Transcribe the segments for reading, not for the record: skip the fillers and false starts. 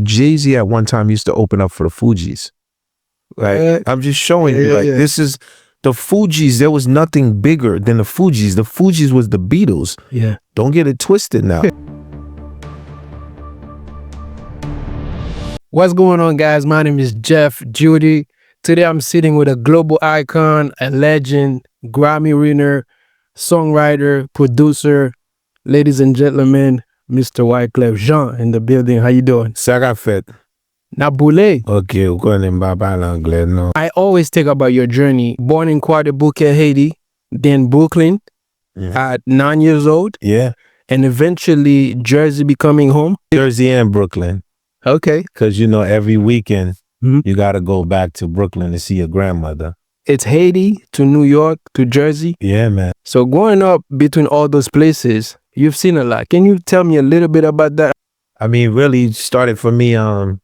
Jay-Z at one time used to open up for the Fugees. Like, I'm just showing you, like, this is the Fugees. There was nothing bigger than the Fugees. The Fugees was the Beatles. Yeah. Don't get it twisted now. What's going on, guys? My name is Jeff Jeudy. Today I'm sitting with a global icon, a legend, Grammy winner, songwriter, producer, ladies and gentlemen, Mr. Wyclef Jean in the building. How you doing? Sarafet. Naboule. Okay, we're going in Baba l'anglais, no. I always think about your journey. Born in Guadeloupe, Haiti, then Brooklyn at 9 years old. Yeah. And eventually Jersey becoming home. Jersey and Brooklyn. Okay. Because, you know, every weekend, you got to go back to Brooklyn to see your grandmother. It's Haiti to New York to Jersey. Yeah, man. So growing up between all those places, you've seen a lot. Can you tell me a little bit about that? I mean, really started for me in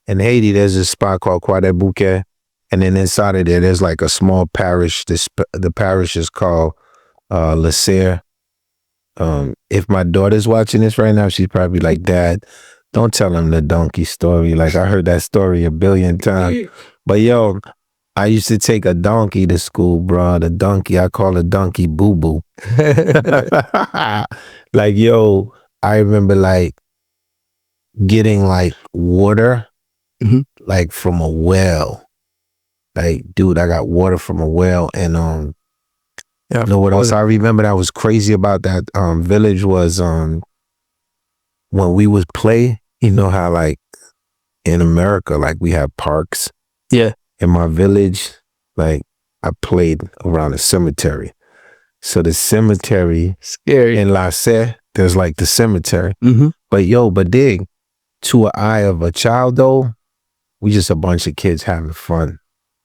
Haiti. There's a spot called Guadeloupe. And then inside of there, there's like a small parish. The parish is called La Serre. If my daughter's watching this right now, she's probably like, Dad, don't tell him the donkey story. Like, I heard that story a billion times. But yo, I used to take a donkey to school, bro. The donkey, I call a donkey boo-boo. Like, yo, I remember like getting like water, like from a well. Like, dude, I got water from a well. And you know what else I remember that was crazy about that village was when we would play, you know how like in America, like we have parks. Yeah. In my village, like I played around a cemetery. So the cemetery Scary. in La Serre, there's like the cemetery. But yo, dig, to an eye of a child though, we just a bunch of kids having fun.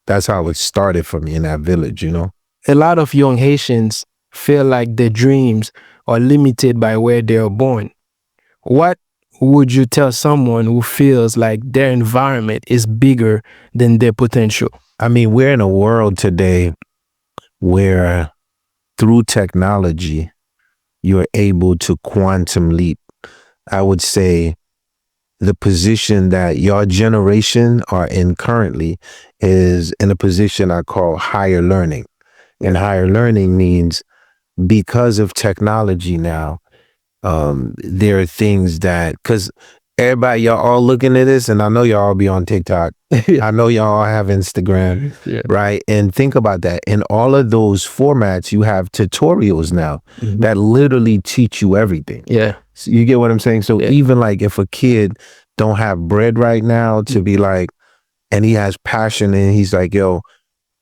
That's how it started for me in that village, you know? A lot of young Haitians feel like their dreams are limited by where they are born. What would you tell someone who feels like their environment is bigger than their potential? I mean, we're in a world today where through technology, you're able to quantum leap. I would say the position that your generation are in currently is in a position I call higher learning. And higher learning means because of technology now, there are things that, because everybody, y'all all looking at this, and I know y'all all be on TikTok. I know y'all all have Instagram, right? And think about that. In all of those formats, you have tutorials now that literally teach you everything. Yeah. So you get what I'm saying? So even like if a kid don't have bread right now to be like, and he has passion and he's like, yo,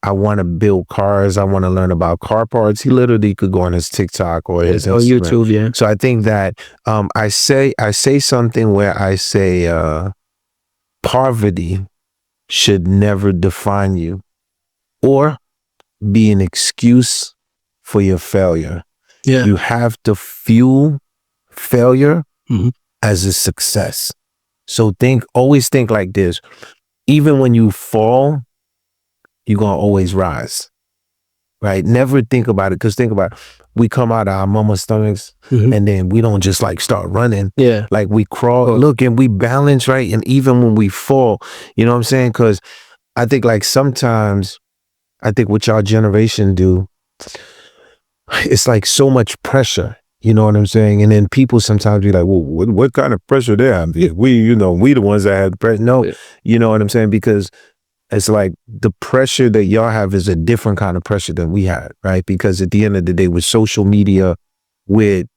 I want to build cars. I want to learn about car parts. He literally could go on his TikTok or his Instagram. YouTube, yeah. So I think that I say something where I say poverty should never define you or be an excuse for your failure. Yeah. You have to fuel failure as a success. So always think like this. Even when you fall, you're going to always rise, right? Never think about it. Because think about it. We come out of our mama's stomachs and then we don't just like start running. Yeah. Like we crawl, look, and we balance, right? And even when we fall, you know what I'm saying? Because I think like sometimes, I think what y'all generation do, it's like so much pressure. You know what I'm saying? And then people sometimes be like, well, what kind of pressure they have? We the ones that had pressure. No, you know what I'm saying? Because it's like the pressure that y'all have is a different kind of pressure than we had, right? Because at the end of the day, with social media, with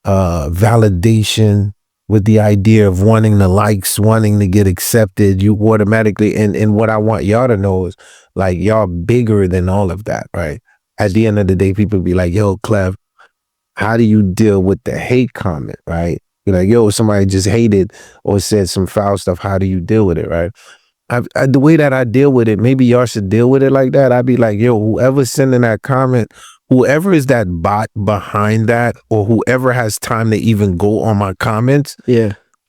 validation, with the idea of wanting the likes, wanting to get accepted, you automatically, and what I want y'all to know is like y'all bigger than all of that, right? At the end of the day, people be like, yo, Clev, how do you deal with the hate comment, right? You're like, yo, somebody just hated or said some foul stuff. How do you deal with it, right? The way that I deal with it, maybe y'all should deal with it like that. I'd be like, yo, whoever's sending that comment, whoever is that bot behind that, or whoever has time to even go on my comments,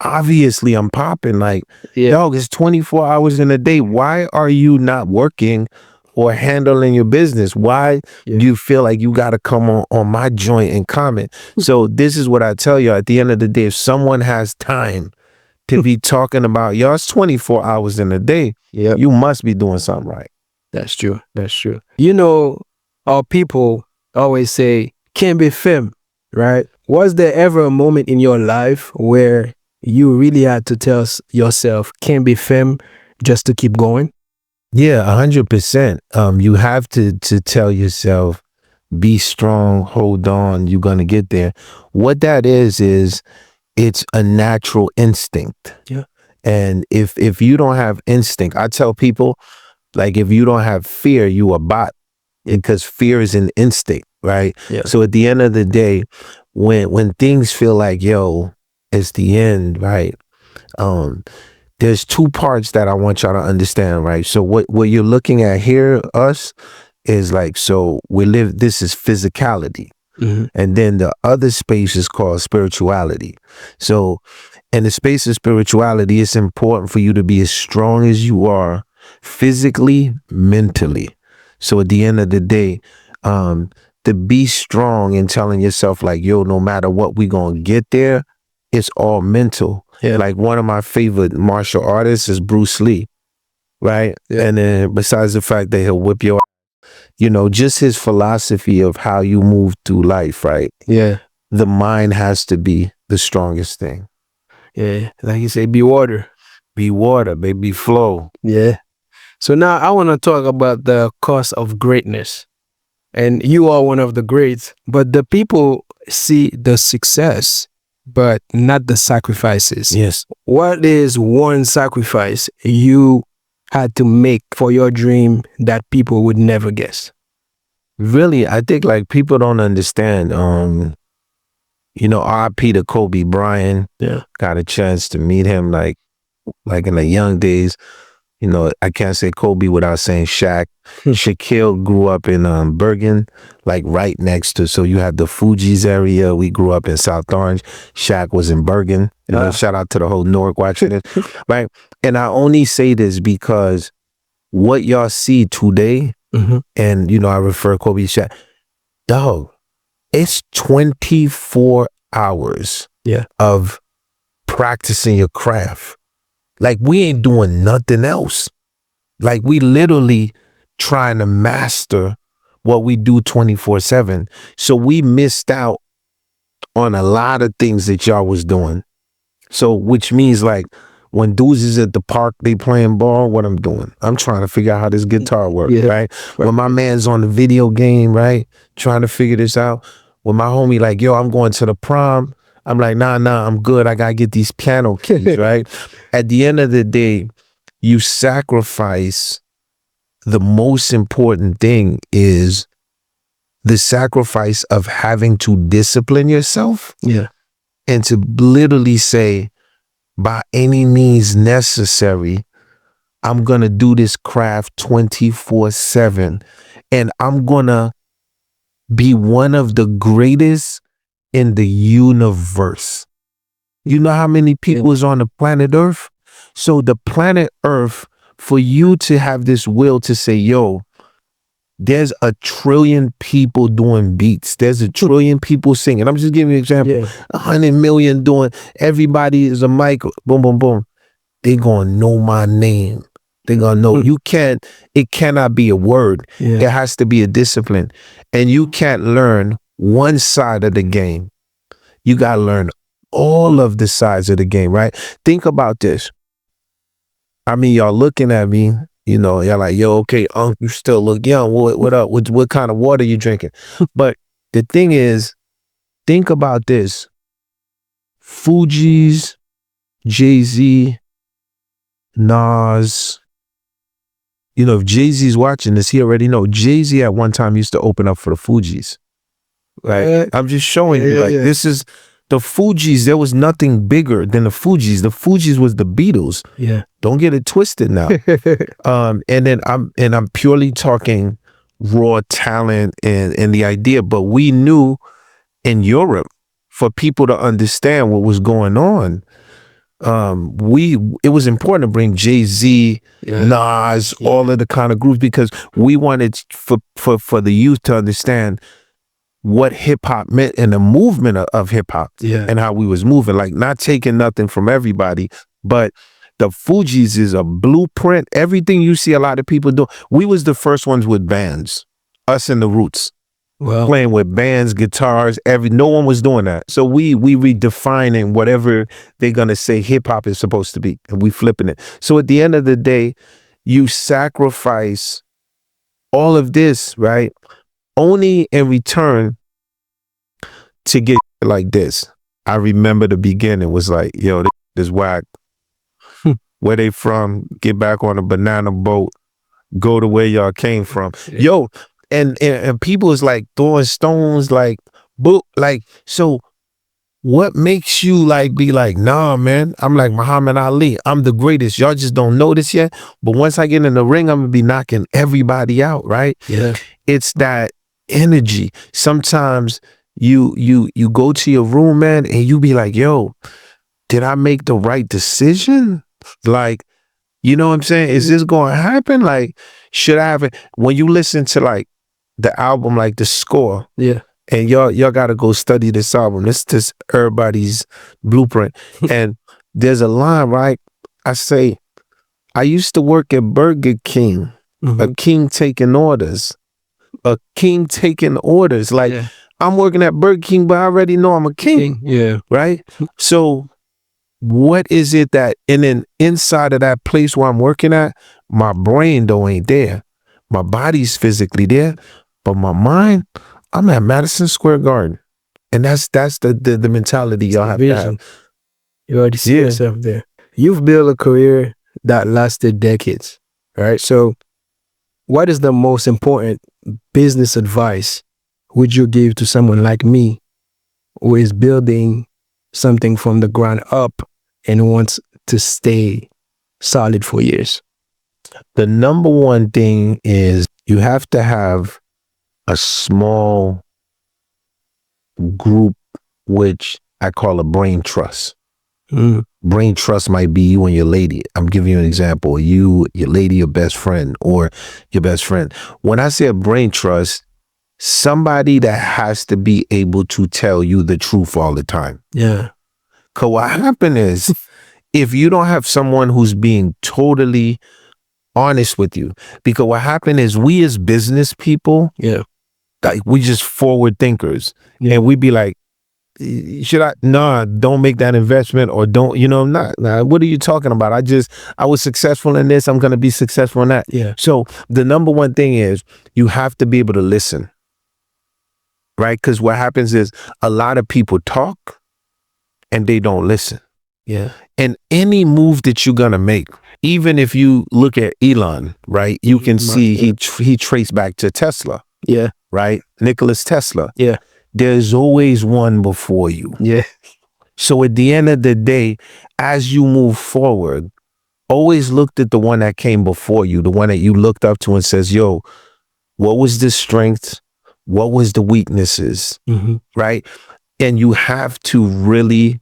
obviously I'm popping. Like, dog, it's 24 hours in a day. Why are you not working or handling your business? Why do you feel like you got to come on my joint and comment? So this is what I tell you. At the end of the day, if someone has time to be talking about y'all's 24 hours in a day. Yeah, You must be doing something right. that's true. That's true. You know, our people always say, can't be film, right? Was there ever a moment in your life where you really had to tell yourself, can't be film, just to keep going? Yeah, 100%. You have to tell yourself, be strong, hold on, you're gonna get there. What that is it's a natural instinct. Yeah. And if you don't have instinct, I tell people, like, if you don't have fear, you a bot, because fear is an instinct, right? Yeah. So at the end of the day, when things feel like, yo, it's the end, right? There's two parts that I want y'all to understand, right? So what you're looking at here, us, is like, so this is physicality. Mhm. And then the other space is called spirituality. So in the space of spirituality, it's important for you to be as strong as you are physically, mentally. So at the end of the day, to be strong and telling yourself like, yo, no matter what, we gonna get there, it's all mental. Yeah. Like one of my favorite martial artists is Bruce Lee, right? Yeah. And then besides the fact that he'll whip your, just his philosophy of how you move through life, right? Yeah. The mind has to be the strongest thing. Yeah. Like you say, be water. Be water, baby, flow. Yeah. So now I want to talk about the cost of greatness. And you are one of the greats, but the people see the success, but not the sacrifices. Yes. What is one sacrifice you had to make for your dream that people would never guess? Really, I think like people don't understand. R.I.P. to Kobe Bryant. Yeah. Got a chance to meet him like in the young days. I can't say Kobe without saying Shaq. Shaquille grew up in Bergen, like right next to. So you have the Fugees area. We grew up in South Orange. Shaq was in Bergen. Shout out to the whole Newark watching this, right? And I only say this because what y'all see today, and I refer Kobe Shaq, dog, it's 24 hours of practicing your craft. Like we ain't doing nothing else. Like we literally trying to master what we do 24/7. So we missed out on a lot of things that y'all was doing. So which means like when dudes is at the park, they playing ball, what I'm doing? I'm trying to figure out how this guitar works, right? When my man's on the video game, right? Trying to figure this out. When my homie like, yo, I'm going to the prom. I'm like, nah, I'm good. I gotta get these piano keys, right? At the end of the day, you sacrifice. The most important thing is the sacrifice of having to discipline yourself. Yeah. And to literally say, by any means necessary, I'm gonna do this craft 24/7. And I'm gonna be one of the greatest in the universe. You know how many people is on the planet Earth? So the planet Earth, for you to have this will to say, yo, there's 1 trillion people doing beats. There's 1 trillion people singing. I'm just giving you an example. 100 million doing, everybody is a mic, boom, boom, boom. They gonna know my name. They gonna know. It cannot be a word. It has to be a discipline. And you can't learn one side of the game. You gotta learn all of the sides of the game, right? Think about this. I mean, y'all looking at me, y'all like, yo, okay, you still look young. What up? What kind of water you drinking? But the thing is, think about this. Fugees, Jay-Z, Nas. If Jay-Z's watching this, he already know. Jay-Z at one time used to open up for the Fugees. Right? I'm just showing you, this is the Fugees. There was nothing bigger than the Fugees. The Fugees was the Beatles. Yeah. Don't get it twisted now. And then I'm purely talking raw talent and the idea, but we knew in Europe, for people to understand what was going on, it was important to bring Jay-Z, Nas, all of the kind of groups, because we wanted for the youth to understand what hip hop meant and the movement of hip hop and how we was moving, like not taking nothing from everybody, But the Fugees is a blueprint. Everything you see a lot of people do. We was the first ones with bands. Us and the Roots. Well, Playing with bands, guitars, no one was doing that. So we redefining whatever they're gonna say hip hop is supposed to be, and we flipping it. So at the end of the day, you sacrifice all of this, right? Only in return to get like this. I remember the beginning was like, yo, this whack. Where they from? Get back on a banana boat. Go to where y'all came from. Yo, and people is like throwing stones, like, like, so what makes you like be like, nah, man, I'm like Muhammad Ali. I'm the greatest. Y'all just don't know this yet. But once I get in the ring, I'm gonna be knocking everybody out, right? Yeah. It's that energy. Sometimes you go to your room, man, and you be like, yo, did I make the right decision? Like, you know what I'm saying? Is this going to happen? Like, should I have it? When you listen to like the album, like the score, Yeah. and y'all got to go study this album. This is everybody's blueprint. And there's a line, right? I say, I used to work at Burger King, a king taking orders, a king taking orders. Like, Yeah. I'm working at Burger King, but I already know I'm a king. Yeah. Right? So what is it that, and then inside of that place where I'm working at, my brain though ain't there. My body's physically there, but my mind, I'm at Madison Square Garden. And that's the mentality y'all have to have. You already see yourself there. You've built a career that lasted decades, right? So what is the most important business advice would you give to someone like me who is building something from the ground up and wants to stay solid for years? The number one thing is you have to have a small group, which I call a brain trust. Brain trust might be you and your lady. I'm giving you an example. You, your lady, your best friend, or your best friend. When I say a brain trust, somebody that has to be able to tell you the truth all the time. Yeah. Because what happens is, if you don't have someone who's being totally honest with you, because what happened is we as business people, like we just forward thinkers, and we be like, should I? Nah, don't make that investment, or don't, nah, what are you talking about? I was successful in this. I'm going to be successful in that. Yeah. So the number one thing is you have to be able to listen, right? Because what happens is a lot of people talk and they don't listen. Yeah. And any move that you're going to make, even if you look at Elon, right, you can see he traced back to Tesla. Yeah. Right? Nicholas Tesla. Yeah. There's always one before you. Yeah. So at the end of the day, as you move forward, always look at the one that came before you, the one that you looked up to and says, yo, what was the strength? What was the weaknesses? Right? And you have to really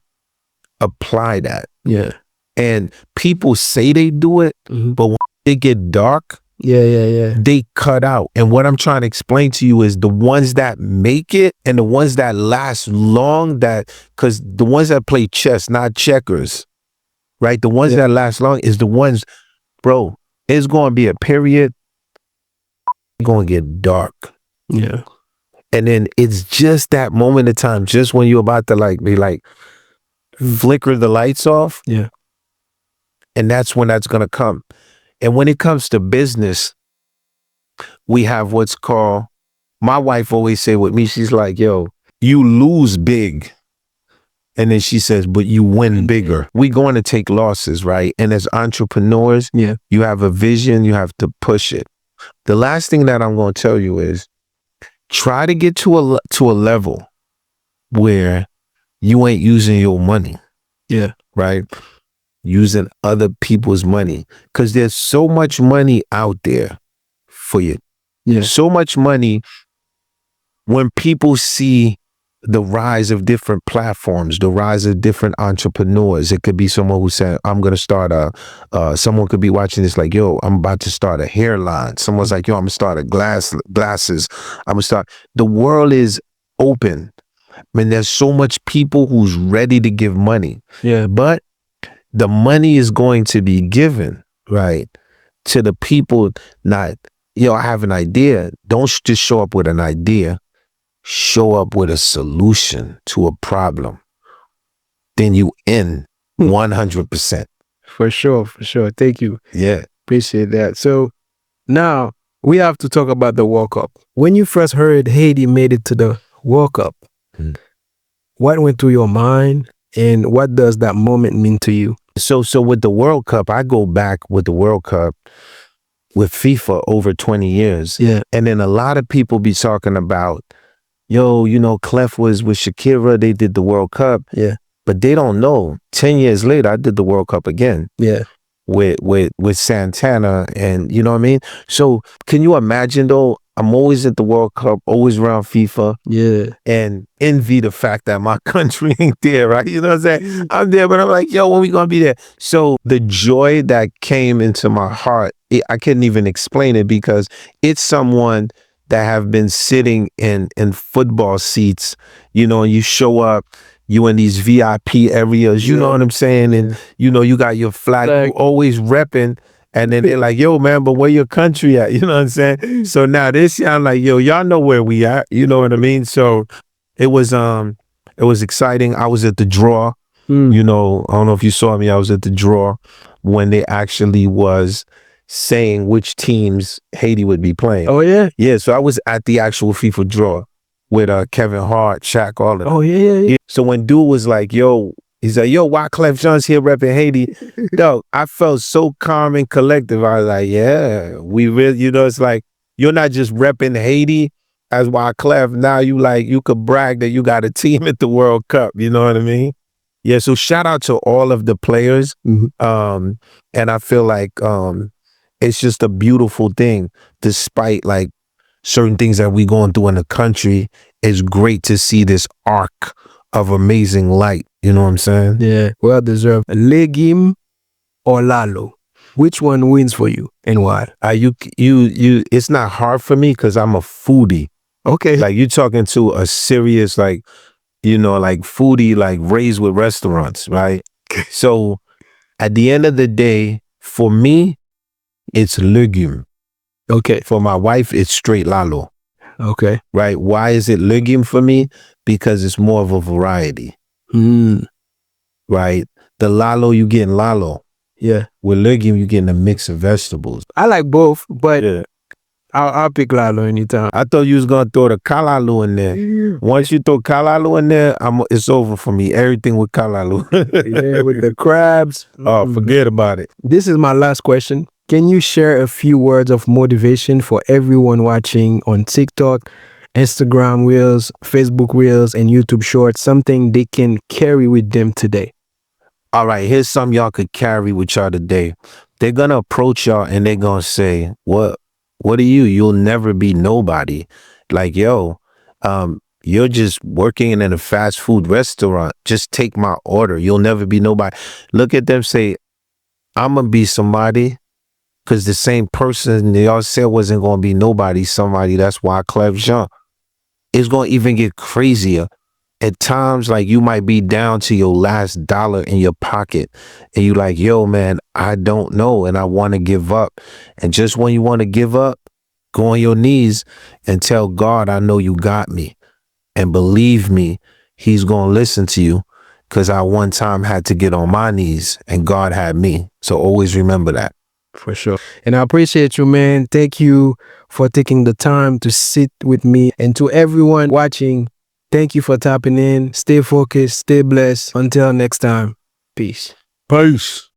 apply that. Yeah. And people say they do it, but when they get dark, they cut out. And what I'm trying to explain to you is the ones that make it and the ones that last long, because the ones that play chess, not checkers, right? The ones that last long is the ones, bro, it's going to be a period, it's going to get dark. Yeah. And then it's just that moment of time, just when you're about to be flicker the lights off. Yeah. And that's when that's going to come. And when it comes to business, we have what's called, my wife always say with me, she's like, yo, you lose big. And then she says, but you win bigger. We're going to take losses, right? And as entrepreneurs, you have a vision, you have to push it. The last thing that I'm going to tell you is try to get to a level where you ain't using your money. Yeah. Right? Using other people's money, because there's so much money out there for you. So much money. When people see the rise of different platforms, the rise of different entrepreneurs, it could be someone who said, I'm going to start someone could be watching this like, yo, I'm about to start a hairline. Someone's like, yo, I'm going to start a glasses. I'm going to start. The world is open. I mean, there's so much people who's ready to give money. Yeah. But the money is going to be given, right, to the people. Not, I have an idea. Don't just show up with an idea. Show up with a solution to a problem. Then you in 100%. For sure. Thank you. Yeah. Appreciate that. So now we have to talk about the World Cup. When you first heard Haiti made it to the World Cup, what went through your mind and what does that moment mean to you? So with the World Cup, I go back with the World Cup with FIFA over 20 years. Yeah. And then a lot of people be talking about, Clef was with Shakira, they did the World Cup. Yeah. But they don't know. 10 years later, I did the World Cup again. Yeah. With Santana, and you know what I mean? So can you imagine though? I'm always at the World Cup, always around FIFA. Yeah. And envy the fact that my country ain't there, right? You know what I'm saying? I'm there, but I'm like, yo, when we gonna be there? So the joy that came into my heart, I couldn't even explain it, because it's someone that have been sitting in football seats, and you show up, you in these VIP areas, you know what I'm saying? And, you got your flag, you always repping. And then they're like, yo, man, but where your country at? You know what I'm saying? So now this year, I'm like, yo, y'all know where we at. You know what I mean? So it was exciting. I was at the draw. I don't know if you saw me. I was at the draw when they actually was saying which teams Haiti would be playing. Oh, yeah? Yeah, so I was at the actual FIFA draw with Kevin Hart, Shaq, all of them. Oh, yeah. So when dude was like, yo, he's like, yo, Wyclef Jean's here repping Haiti. Yo, I felt so calm and collective. I was like, yeah, we really, it's like, you're not just repping Haiti as Wyclef. Now you could brag that you got a team at the World Cup. You know what I mean? Yeah, so shout out to all of the players. And I feel like it's just a beautiful thing, despite like certain things that we going through in the country. It's great to see this arc of amazing light. You know what I'm saying? Yeah, well deserved. Legume or Lalo? Which one wins for you and why? It's not hard for me because I'm a foodie. Okay. Like you talking to a serious, like, like foodie, like raised with restaurants, right? So at the end of the day, for me, it's legume. Okay. For my wife, it's straight Lalo. Okay. Right? Why is it legume for me? Because it's more of a variety. Right? The Lalo, you getting Lalo. Yeah. With legume, you getting a mix of vegetables. I like both, but I'll pick Lalo anytime. I thought you was gonna throw the kalalu in there. Once you throw kalalu in there, it's over for me. Everything with kalalu. Yeah, with the crabs. Oh, forget about it. This is my last question. Can you share a few words of motivation for everyone watching on TikTok, Instagram Reels, Facebook Reels, and YouTube Shorts, something they can carry with them today? All right, here's something y'all could carry with y'all today. They're gonna approach y'all and they're gonna say, what are you? You'll never be nobody. Like, yo, you're just working in a fast food restaurant. Just take my order. You'll never be nobody. Look at them, say, I'm gonna be somebody. Because the same person y'all said wasn't going to be nobody, somebody. That's Wyclef Jean. It's going to even get crazier. At times, like, you might be down to your last dollar in your pocket. And you like, yo, man, I don't know. And I want to give up. And just when you want to give up, go on your knees and tell God, I know you got me. And believe me, he's going to listen to you. Because I one time had to get on my knees and God had me. So always remember that. For sure. And I appreciate you, man. Thank you for taking the time to sit with me. And to everyone watching, thank you for tapping in. Stay focused, stay blessed. Until next time, peace. Peace.